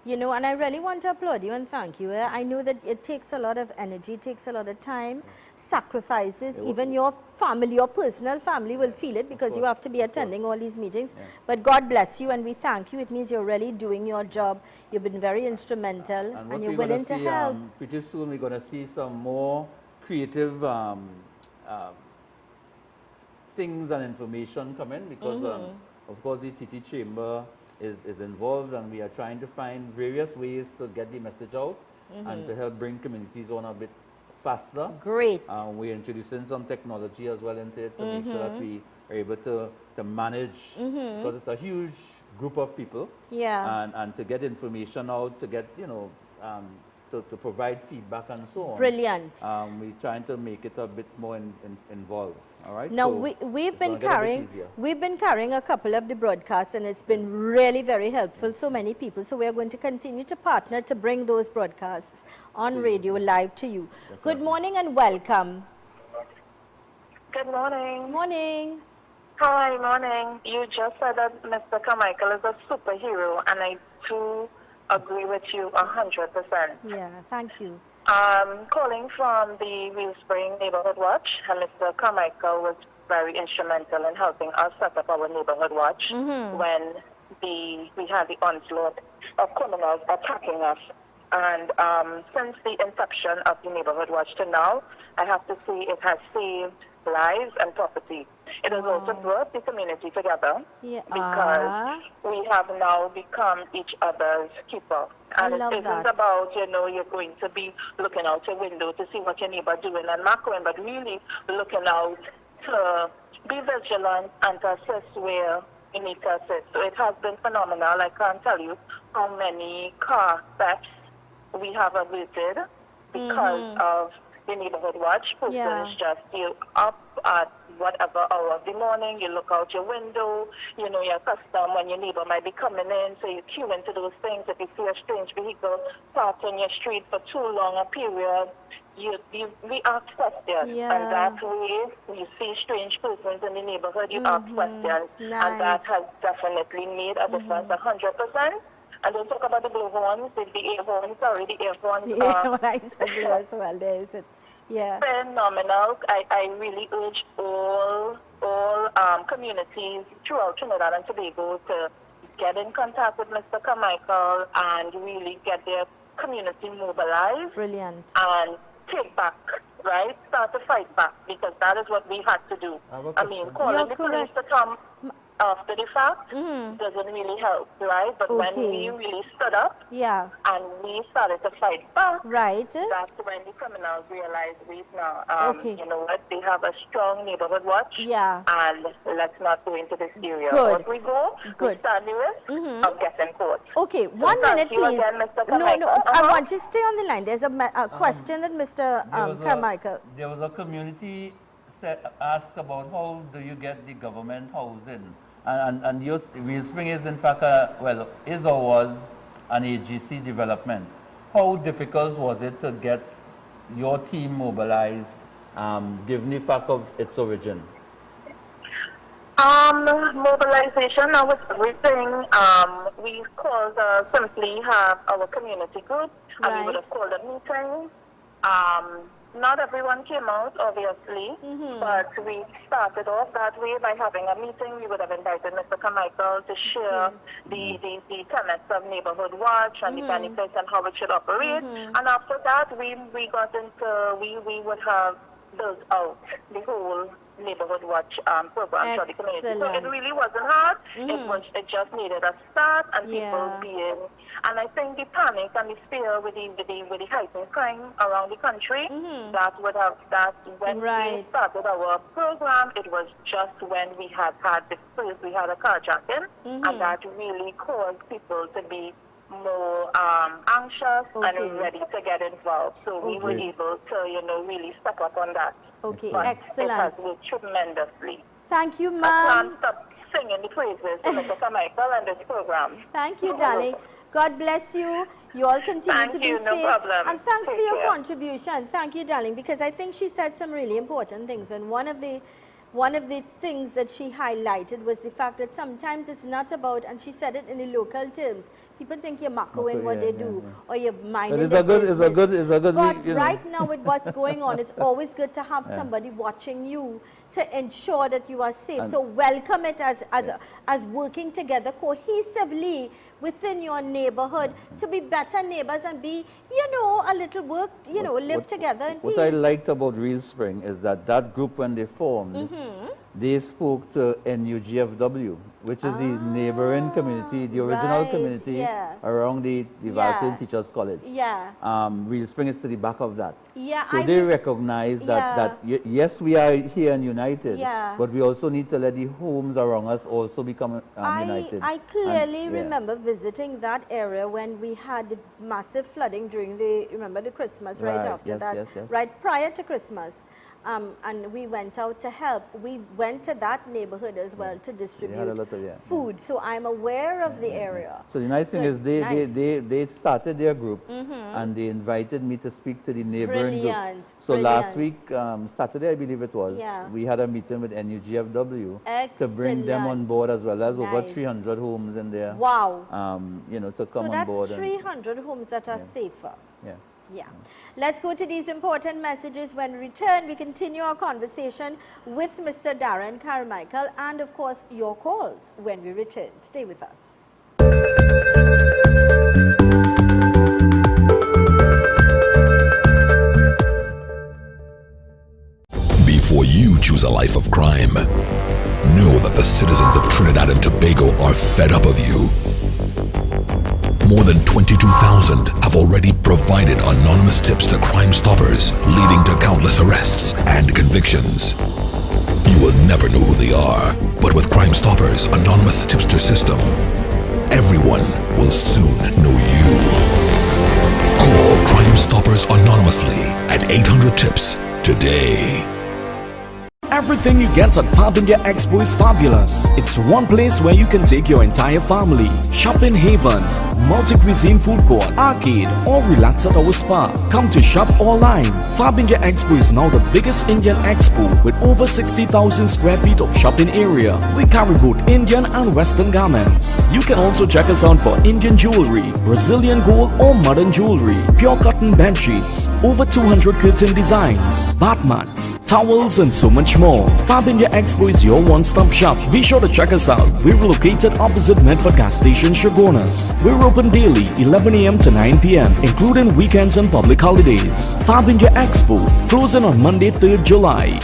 You know, and I really want to applaud you and thank you. I know that it takes a lot of energy, it takes a lot of time, sacrifices. Even your family, your personal family will feel it because you have to be attending all these meetings. But God bless you and we thank you. It means you're really doing your job. You've been very instrumental and you're willing to help. Pretty soon we're going to see some more creative things and information come in because of course the TT Chamber is involved and we are trying to find various ways to get the message out and to help bring communities on a bit faster. Great. We're introducing some technology as well into it to make sure that we are able to manage because it's a huge group of people. Yeah. And to get information out, to get, you know, to provide feedback and so on. Brilliant. We're trying to make it a bit more involved. All right. Now so we've been carrying a couple of the broadcasts, and it's been really very helpful. So many people. So we are going to continue to partner to bring those broadcasts on radio live to you. Definitely. Good morning and welcome. Good morning. Morning. Hi, morning. You just said that Mr. Carmichael is a superhero, and I too agree with you 100%. Yeah, thank you. Calling from the Wheel Spring Neighborhood Watch, and Mr. Carmichael was very instrumental in helping us set up our Neighborhood Watch when we had the onslaught of criminals attacking us. And since the inception of the Neighborhood Watch to now, I have to say it has saved lives and property. It has also brought the community together because we have now become each other's keeper. And it isn't about, you know, you're going to be looking out your window to see what your neighbor doing and macroing, but really looking out to be vigilant and to assist where you need to assist. So it has been phenomenal. I can't tell you how many car thefts we have averted because of the Neighborhood Watch. Persons just, you up at whatever hour of the morning, you look out your window, you know your custom when your neighbor might be coming in, so you queue into those things. If you see a strange vehicle parked on your street for too long a period, we ask questions. And that way, you see strange persons in the neighborhood, you ask questions. And that has definitely made a difference 100%. And don't talk about the blue horns, the air horns, sorry, the air horns. Yeah, I said you as well, there is it. Yeah. Phenomenal. I really urge all communities throughout Trinidad and Tobago to get in contact with Mr. Carmichael and really get their community mobilized. Brilliant. And take back, right? Start to fight back, because that is what we had to do. I mean, calling the police to come after the fact doesn't really help, right? But when we really stood up and we started to fight back, that's when the criminals realized you know what, they have a strong neighborhood watch, and let's not go into this area. If we go, we stand the risk of getting caught. Okay, 1 minute, please. Again, Mr. No, I want you to stay on the line. There's a question that Mr. Carmichael. There was a community asked about how do you get the government housing. And Real Spring is in fact, is or was an AGC development. How difficult was it to get your team mobilized, given the fact of its origin? Mobilization, I was everything. We called simply have our community group, and we would have called a meeting. Not everyone came out, obviously, but we started off that way by having a meeting. We would have invited Mr. Carmichael to share the tenets of Neighborhood Watch and the benefits and how it should operate. And after that, we got into, we would have built out the whole Neighborhood Watch program for the community. So it really wasn't hard. It just needed a start and people being, and I think the panic and the fear with the heightened crime around the country, when we started our program, it was just when we had a carjacking, and that really caused people to be more anxious and ready to get involved. So we were able to, really step up on that. Okay, but excellent. It has worked tremendously. Thank you, ma'am. I can't stop singing the praises to Mr. Carmichael and this program. Thank you, darling. God bless you. You all continue to be safe. No problem. And thanks for your contribution. Thank you, darling, because I think she said some really important things. And one of the things that she highlighted was the fact that sometimes it's not about, and she said it in the local terms, people think you're macroing what they do, or you're minding their business. It's a good. But right now with what's going on, it's always good to have somebody watching you to ensure that you are safe. So welcome it as working together cohesively within your neighborhood to be better neighbors and be, a little work, live together in peace. What I liked about Real Spring is that group, when they formed, they spoke to NUGFW, which is the neighboring community, the original community around the Valsain Teachers College. Real Spring is to the back of that. So they recognize that yes, we are here and united, but we also need to let the homes around us also become united. I clearly remember visiting that area when we had the massive flooding during the Christmas, right prior to Christmas. And we went out to help. We went to that neighborhood as well to distribute food. So I'm aware of the area. So the nice thing is they started their group and they invited me to speak to the neighboring group. So last week, Saturday I believe it was, we had a meeting with NUGFW to bring them on board, as well as over 300 homes in there. Wow. To come on board. So that's 300 homes that are safer. Let's go to these important messages. When we return, we continue our conversation with Mr. Darren Carmichael and, of course, your calls when we return. Stay with us. Before you choose a life of crime, know that the citizens of Trinidad and Tobago are fed up of you. More than 22,000 have already provided anonymous tips to Crime Stoppers, leading to countless arrests and convictions. You will never know who they are, but with Crime Stoppers' anonymous tipster system, everyone will soon know you. Call Crime Stoppers anonymously at 800-TIPS today. Everything you get at Fabindia Expo is fabulous. It's one place where you can take your entire family. Shopping haven, multi-cuisine food court, arcade, or relax at our spa. Come to shop online. Fabindia Expo is now the biggest Indian expo with over 60,000 square feet of shopping area. We carry both Indian and Western garments. You can also check us out for Indian jewelry, Brazilian gold or modern jewelry, pure cotton bed sheets, over 200 curtain designs, bath mats, towels, and so much more. Fabindia Expo is your one-stop shop. Be sure to check us out. We're located opposite Medford Gas Station, Shogunas. We're open daily, 11 a.m. to 9 p.m., including weekends and public holidays. Fabindia Expo, closing on Monday, 3rd July.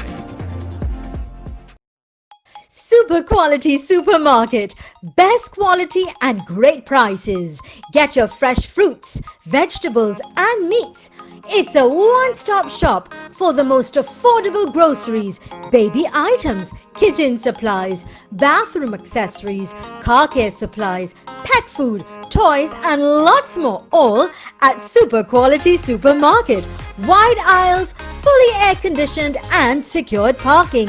Super quality supermarket. Best quality and great prices. Get your fresh fruits, vegetables and meats. It's a one-stop shop for the most affordable groceries, baby items, kitchen supplies, bathroom accessories, car care supplies, pet food, toys and lots more, all at Super Quality Supermarket. Wide aisles, fully air-conditioned and secured parking.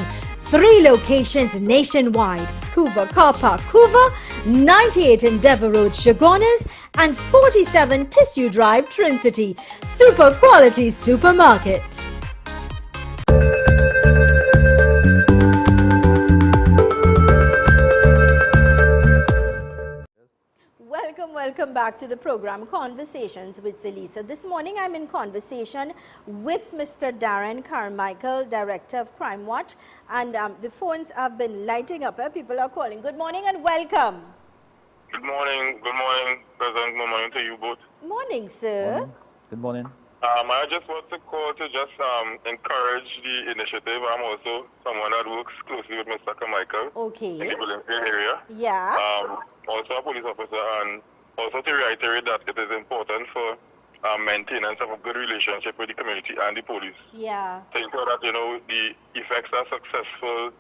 3 locations nationwide: Hoover Car Park, Hoover, 98 Endeavour Road, Chagonas, and 47 Tissue Drive, Trincity. Super quality supermarket. Welcome back to the program Conversations with Zelisa. This morning I'm in conversation with Mr. Darren Carmichael, Director of Crime Watch, and the phones have been lighting up. People are calling. Good morning and welcome. Good morning, President. Good morning to you both. Morning, sir. Morning. Good morning. I just want to call to just encourage the initiative. I'm also someone that works closely with Mr. Carmichael in the Billingfield area. Yeah. Also a police officer, and also to reiterate that it is important for maintenance of a good relationship with the community and the police. Yeah. To ensure that, the effects are successful,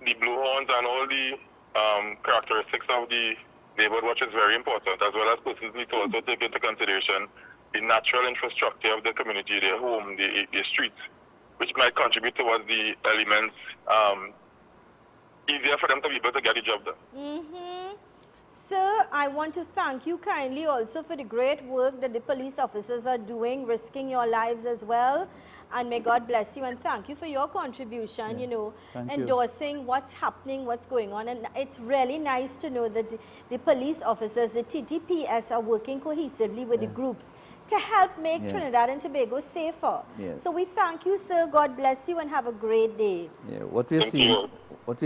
the blue horns and all the characteristics of the neighborhood watch is very important, as well as persons need to also take into consideration the natural infrastructure of the community, their home, the streets, which might contribute towards the elements easier for them to be able to get the job done. Sir, I want to thank you kindly also for the great work that the police officers are doing, risking your lives as well. And may God bless you, and thank you for your contribution, endorsing what's happening, what's going on. And it's really nice to know that the police officers, the TTPS, are working cohesively with the groups to help make Trinidad and Tobago safer. So we thank you, sir. God bless you and have a great day. What we're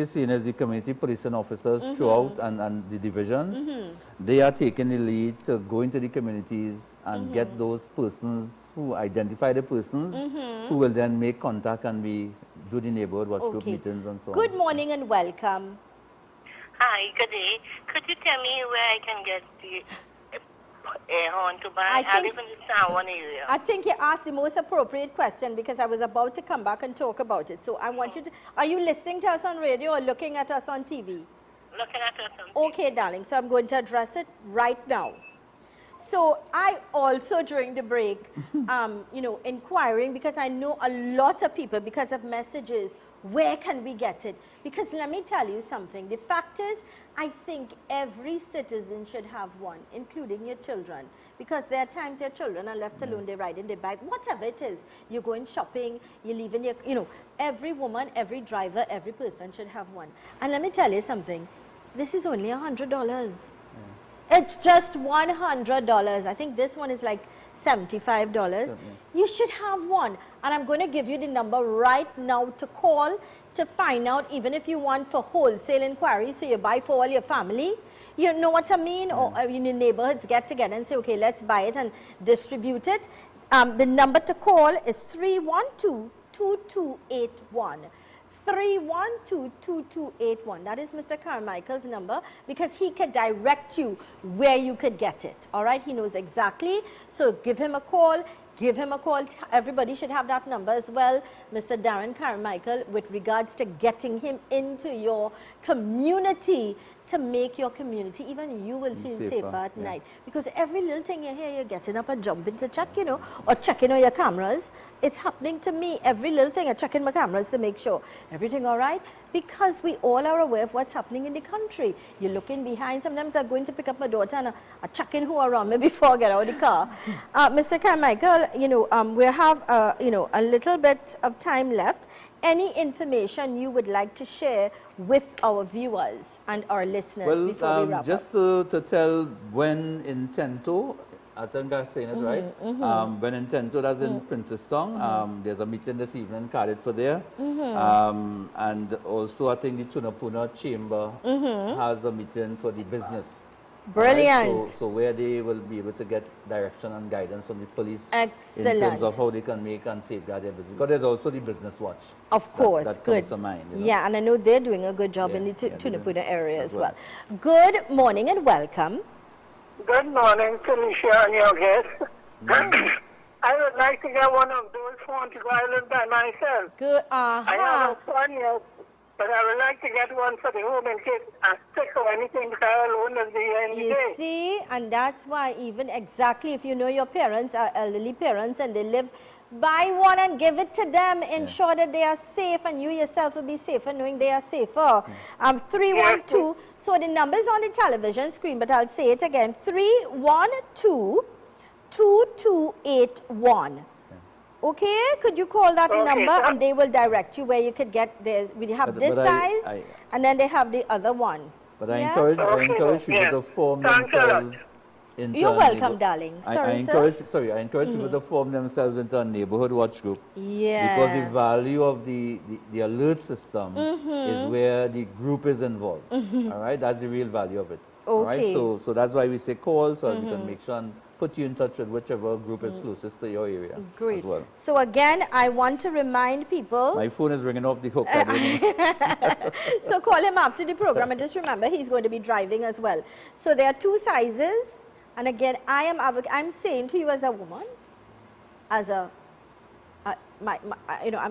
seeing is the community policing officers throughout and the divisions, they are taking the lead to go into the communities and get those persons who identify the persons who will then make contact and do the neighborhood watch group meetings and so on. Good morning and welcome. Hi, good day. Could you tell me where I can get the air horn to buy? I live in the San Juan area. I think you asked the most appropriate question because I was about to come back and talk about it. So I want you to, are you listening to us on radio or looking at us on TV? Looking at us on TV. Okay, darling. So I'm going to address it right now. So I also, during the break, inquiring, because I know a lot of people, because of messages, where can we get it? Because let me tell you something. The fact is, I think every citizen should have one, including your children. Because there are times your children are left alone, they're riding their bike, whatever it is. You're going shopping, you're leaving your, every woman, every driver, every person should have one. And let me tell you something. This is only $100. It's just $100. I think this one is like $75. You should have one. And I'm going to give you the number right now to call to find out, even if you want for wholesale inquiry, so you buy for all your family. You know what I mean? Or in your neighborhoods get together and say, okay, let's buy it and distribute it. The number to call is 312-2281. 312-2281. That is Mr. Carmichael's number, because he could direct you where you could get it. All right, he knows exactly. So give him a call. Give him a call. Everybody should have that number as well, Mr. Darren Carmichael, with regards to getting him into your community to make your community, even you will feel safer at night. Because every little thing you hear, you're getting up and jumping to check, or checking on your cameras. It's happening to me. Every little thing, I'm checking my cameras to make sure everything all right, because we all are aware of what's happening in the country. You're looking behind. Sometimes I'm going to pick up my daughter and I'm checking who around me before I get out of the car. Mr. Carmichael, we have, a little bit of time left. Any information you would like to share with our viewers and our listeners before we wrap up? Just to tell when in Tento, I think I'm saying it right. When in Tento, that's in Princestown, there's a meeting this evening, Cardiff for there. And also, I think the Tunapuna Chamber has a meeting for the business. Brilliant. Right? So where they will be able to get direction and guidance from the police. Excellent. In terms of how they can make and safeguard their business. Because there's also the business watch. Of course. That good. comes to mind. Yeah, and I know they're doing a good job in the Tunapuna area as well. Good morning and welcome. Good morning, Felicia and your guest. I would like to get one of those phones because I live by myself. Good. I have a son yet, but I would like to get one for the home in case I'm sick or anything because I alone at the end of the day. You see, and that's why even exactly if you know your parents are elderly parents and they live Buy one and give it to them. Ensure that they are safe, and you yourself will be safer knowing they are safer. 312. So the number is on the television screen, but I'll say it again. 312-2281. Okay, could you call that number and they will direct you where you could get this. We have this size, and then they have the other one. But I encourage people to form themselves into You're welcome, darling. I encourage people to form themselves into a neighborhood watch group. Yeah. Because the value of the alert system is where the group is involved. All right, that's the real value of it. All right, so that's why we say call, so we can make sure and put you in touch with whichever group is closest to your area. Great. As well. So again, I want to remind people. My phone is ringing off the hook. So call him after the program, and just remember he's going to be driving as well. So there are 2 sizes, and again, I'm saying to you as a woman, as I'm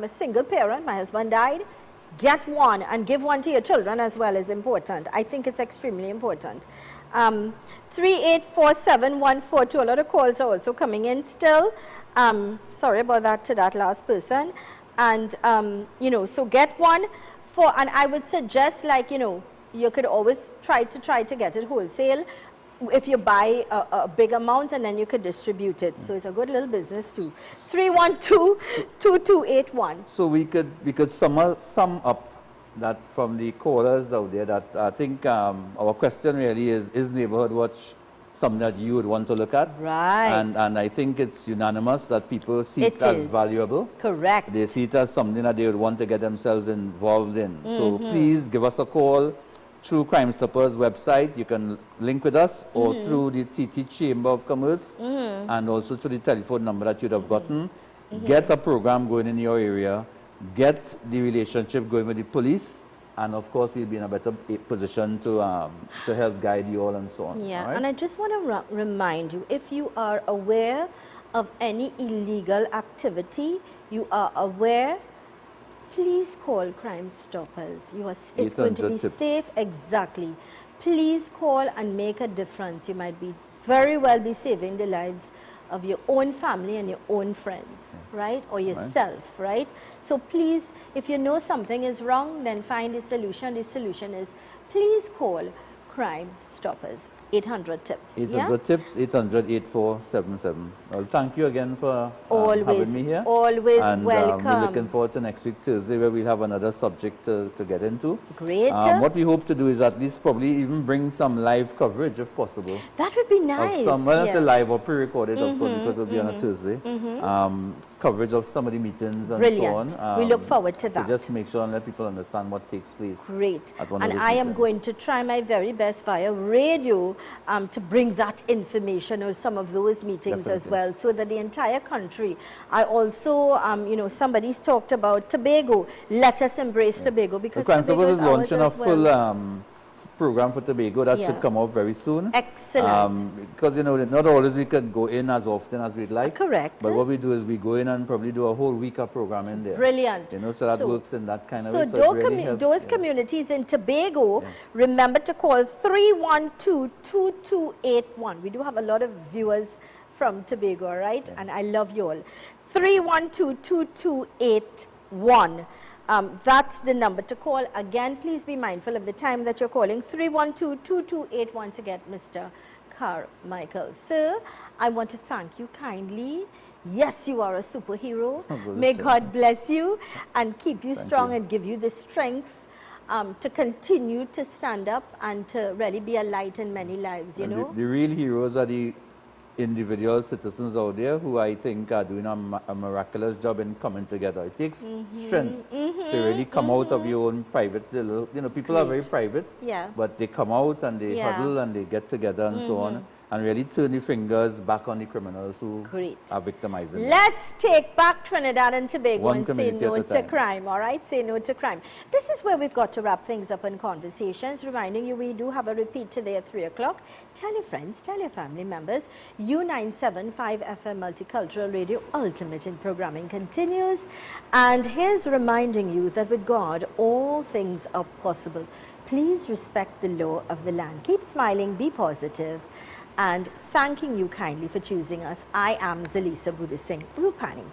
a single parent. My husband died. Get one and give one to your children as well is important. I think it's extremely important. 3847142. A lot of calls are also coming in still. Sorry about that to that last person. And, so get one and I would suggest, you could always try to get it wholesale if you buy a big amount, and then you could distribute it. So it's a good little business too. 312-2281. So we could sum up that from the callers out there, that I think our question really is Neighborhood Watch something that you would want to look at? Right. And I think it's unanimous that people see it as valuable. Correct. They see it as something that they would want to get themselves involved in. So please give us a call through Crime Stoppers website. You can link with us, or through the TT Chamber of Commerce, and also through the telephone number that you'd have gotten. Get a program going in your area. Get the relationship going with the police, and of course we'll be in a better position to help guide you all and so on. Yeah, right? and I just want to remind you, if you are aware of any illegal activity, you are aware, please call Crime Stoppers. It's going to be safe. Exactly. Please call and make a difference. You might very well be saving the lives of your own family and your own friends, right? Or yourself, right? So please, if you know something is wrong, then find a solution. The solution is, please call Crime Stoppers. 800 tips. 800 tips, 800-8477. Well, thank you again for having me here. Always and, welcome. We're looking forward to next week, Thursday, where we'll have another subject to get into. Great. What we hope to do is at least probably even bring some live coverage, if possible. That would be nice. Well, not say live or pre-recorded, of course, because it'll be on a Thursday. Coverage of some of the meetings and so on. We look forward to that. So just to make sure and let people understand what takes place. Great. At one and of I am meetings. going to try my very best via radio to bring that information or some of those meetings as well, so that the entire country. I also, somebody's talked about Tobago. Let us embrace Tobago, because Tobago is launching a full program for Tobago that should come out very soon. Excellent. Because not always we could go in as often as we'd like. Correct. But what we do is we go in and probably do a whole week of program in there. Brilliant. So that works in that kind of way. So really those communities in Tobago, remember to call 312-2281. We do have a lot of viewers from Tobago, all right? And I love you all. 312-2281. That's the number to call. Again, please be mindful of the time that you're calling. 312-2281 to get Mr. Carmichael. Sir, I want to thank you kindly. Yes, you are a superhero. May God bless you and keep you strong and give you the strength to continue to stand up and to really be a light in many lives, you know. The real heroes are the individual citizens out there who I think are doing a miraculous job in coming together. It takes strength to really come out of your own private little, people are very private, but they come out and they huddle and they get together and so on, and really turn the fingers back on the criminals who are victimizing. Let's take back Trinidad and Tobago and say no to crime, all right? Say no to crime. This is where we've got to wrap things up in conversations, reminding you we do have a repeat today at 3 o'clock. Tell your friends, tell your family members. U975 FM Multicultural Radio, ultimate in programming, continues. And here's reminding you that with God, all things are possible. Please respect the law of the land. Keep smiling, be positive. And thanking you kindly for choosing us. I am Zelisa Singh Rupani.